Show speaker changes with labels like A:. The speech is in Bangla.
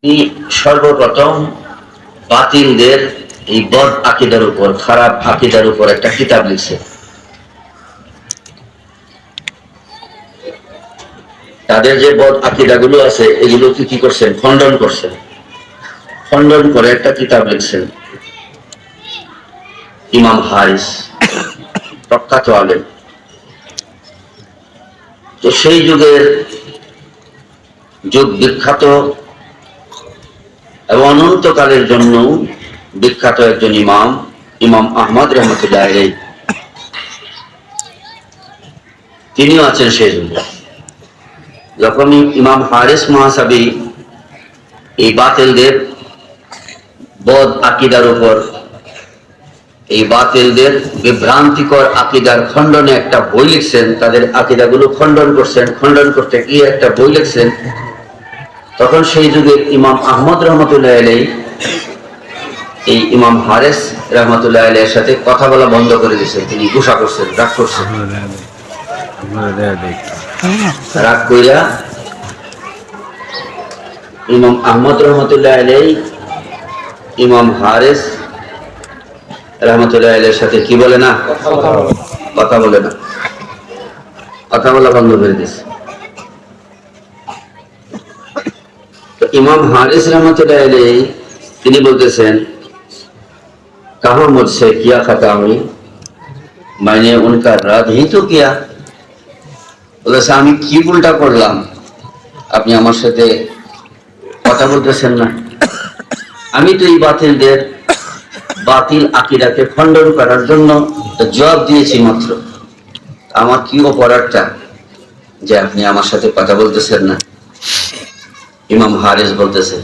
A: এই সর্বপ্রথম বাতিলদের এই বদ আকীদার উপর, খারাপ আকীদার উপর একটা কিতাব লিখছে। তাদের যে বদ আকীদাগুলো আছে এগুলো কি করছেন? খণ্ডন করছেন। খণ্ডন করে একটা কিতাব লিখছেন ইমাম হারিস, প্রখ্যাত আলেম। তো সেই যুগের বিখ্যাত এবং অনন্তকালের জন্য বিখ্যাত একজন ইমাম, ইমাম আহমদ রহমতুল্লাহ আলাইহি, তিনিও আছেন সেই যুগে। যখন ইমাম হারিস মুহাসাবি এই বাতিলদের বদ আকীদার উপর, এই বাতিলদের বিভ্রান্তিকর আকীদার খণ্ডনে একটা বই লিখছেন, তাদের আকীদাগুলো খণ্ডন করছেন, খণ্ডন করতে গিয়ে একটা বই লিখছেন, তখন সেই যুগে ইমাম আহমদ রহমতুল্লাহ আলাইহি এই ইমাম হারিস রহমতুল্লাহ আলাইহির সাথে কথা বলা বন্ধ করে দিয়েছেন। তিনি গুসা করছেন, রাগ করছেন। রাগ কইরা ইমাম আহমদ রহমতুল্লাহ আলাইহি ইমাম হারিস রহমতুল্লাহ আলাইহির সাথে কি বলে না? কথা বলে না, কথা বলা বন্ধ করে দিয়েছে। তো ইমাম হারিস রহমতুল্লাহ আলাইহি তিনি বলতেছেন, कहा मुझसे किया खता हुई, मैंने उनका रद ही तो किया। বলেছে আমি কি উল্টা করলাম, আপনি আমার সাথে কথা বলতেছেন না? আমি তো এই বাতিলদের বাতিল আকীদাকে খণ্ডন করার জন্য জবাব দিয়েছি মাত্র। আমার কি অপরাধটা যে আপনি আমার সাথে কথা বলতেছেন না? ইমাম হারিস বলতেছেন,